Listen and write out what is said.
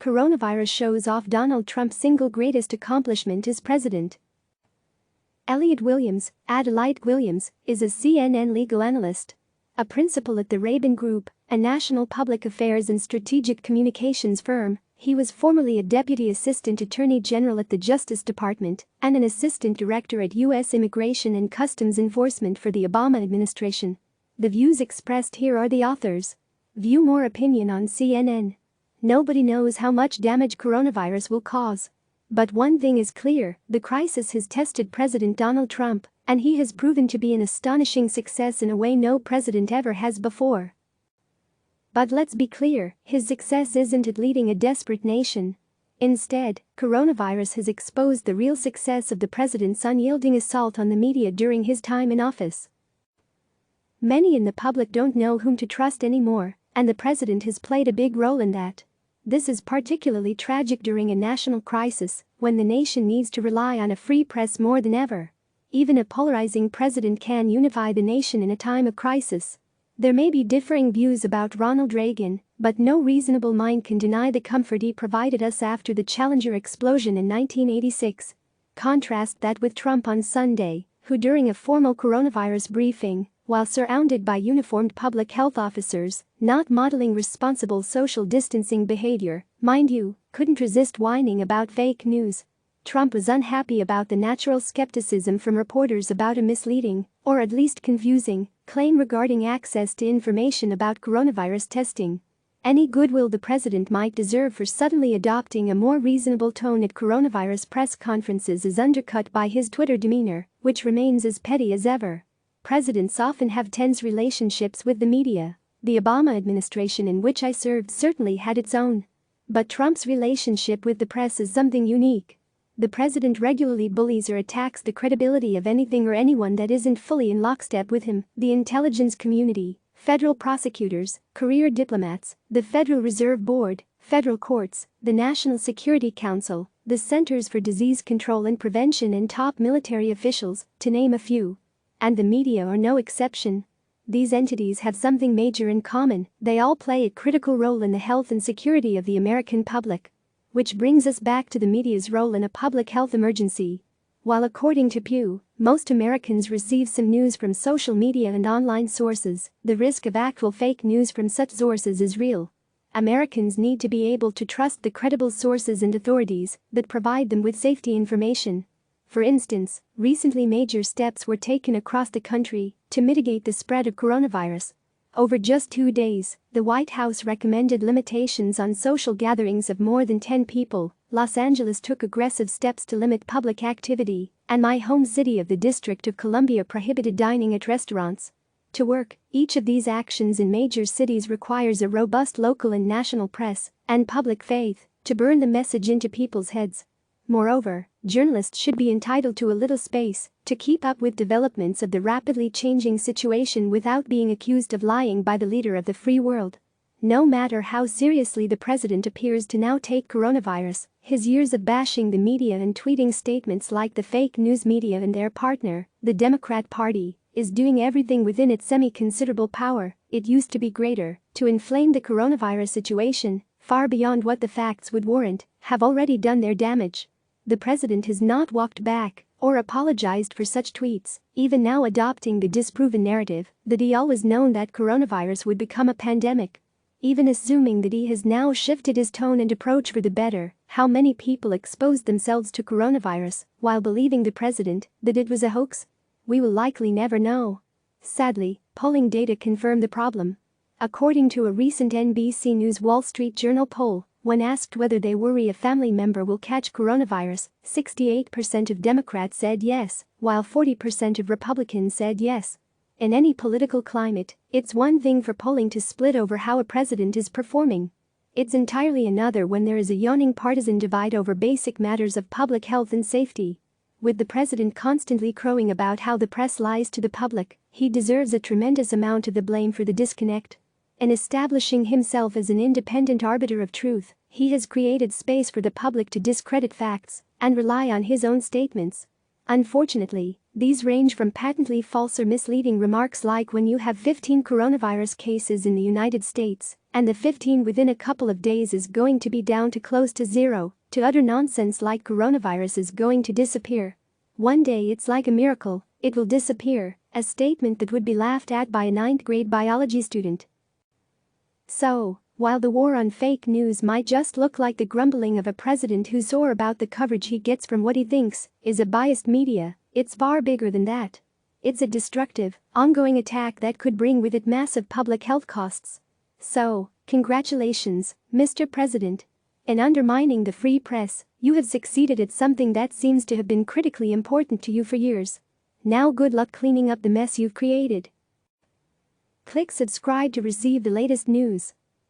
Coronavirus shows off Donald Trump's single greatest accomplishment as president. Elliot Williams, Elliot Williams, is a CNN legal analyst. A principal at the Raben Group, a national public affairs and strategic communications firm. He was formerly a deputy assistant attorney general at the Justice Department and an assistant director at U.S. Immigration and Customs Enforcement for the Obama administration. The views expressed here are the authors'. View more opinion on CNN. Nobody knows how much damage coronavirus will cause. But one thing is clear, the crisis has tested President Donald Trump, and he has proven to be an astonishing success in a way no president ever has before. But let's be clear, his success isn't at leading a desperate nation. Instead, coronavirus has exposed the real success of the president's unyielding assault on the media during his time in office. Many in the public don't know whom to trust anymore, and the president has played a big role in that. This is particularly tragic during a national crisis, when the nation needs to rely on a free press more than ever. Even a polarizing president can unify the nation in a time of crisis. There may be differing views about Ronald Reagan, but no reasonable mind can deny the comfort he provided us after the Challenger explosion in 1986. Contrast that with Trump on Sunday, who during a formal coronavirus briefing, while surrounded by uniformed public health officers, not modeling responsible social distancing behavior, mind you, couldn't resist whining about fake news. Trump was unhappy about the natural skepticism from reporters about a misleading, or at least confusing, claim regarding access to information about coronavirus testing. Any goodwill the president might deserve for suddenly adopting a more reasonable tone at coronavirus press conferences is undercut by his Twitter demeanor, which remains as petty as ever. Presidents often have tense relationships with the media. The Obama administration in which I served certainly had its own. But Trump's relationship with the press is something unique. The president regularly bullies or attacks the credibility of anything or anyone that isn't fully in lockstep with him: the intelligence community, federal prosecutors, career diplomats, the Federal Reserve Board, federal courts, the National Security Council, the Centers for Disease Control and Prevention, and top military officials, to name a few. And the media are no exception. These entities have something major in common: they all play a critical role in the health and security of the American public. Which brings us back to the media's role in a public health emergency. While according to Pew, most Americans receive some news from social media and online sources, the risk of actual fake news from such sources is real. Americans need to be able to trust the credible sources and authorities that provide them with safety information. For instance, recently major steps were taken across the country to mitigate the spread of coronavirus. Over just 2 days, the White House recommended limitations on social gatherings of more than 10 people, Los Angeles took aggressive steps to limit public activity, and my home city of the District of Columbia prohibited dining at restaurants. To work, each of these actions in major cities requires a robust local and national press and public faith to burn the message into people's heads. Moreover, journalists should be entitled to a little space to keep up with developments of the rapidly changing situation without being accused of lying by the leader of the free world. No matter how seriously the president appears to now take coronavirus, his years of bashing the media and tweeting statements like the fake news media and their partner, the Democrat Party, is doing everything within its semi-considerable power, it used to be greater, to inflame the coronavirus situation, far beyond what the facts would warrant, have already done their damage. The president has not walked back or apologized for such tweets, even now adopting the disproven narrative that he always known that coronavirus would become a pandemic. Even assuming that he has now shifted his tone and approach for the better, how many people exposed themselves to coronavirus while believing the president that it was a hoax? We will likely never know. Sadly, polling data confirm the problem. According to a recent NBC News Wall Street Journal poll, when asked whether they worry a family member will catch coronavirus, 68% of Democrats said yes, while 40% of Republicans said yes. In any political climate, it's one thing for polling to split over how a president is performing. It's entirely another when there is a yawning partisan divide over basic matters of public health and safety. With the president constantly crowing about how the press lies to the public, he deserves a tremendous amount of the blame for the disconnect. In establishing himself as an independent arbiter of truth, he has created space for the public to discredit facts and rely on his own statements. Unfortunately, these range from patently false or misleading remarks like when you have 15 coronavirus cases in the United States And the 15 within a couple of days is going to be down to close to zero, to utter nonsense like coronavirus is going to disappear. One day it's like a miracle, it will disappear, a statement that would be laughed at by a 9th grade biology student. So, while the war on fake news might just look like the grumbling of a president who's sore about the coverage he gets from what he thinks is a biased media, it's far bigger than that. It's a destructive, ongoing attack that could bring with it massive public health costs. So, congratulations, Mr. President. In undermining the free press, you have succeeded at something that seems to have been critically important to you for years. Now good luck cleaning up the mess you've created. Click subscribe to receive the latest news.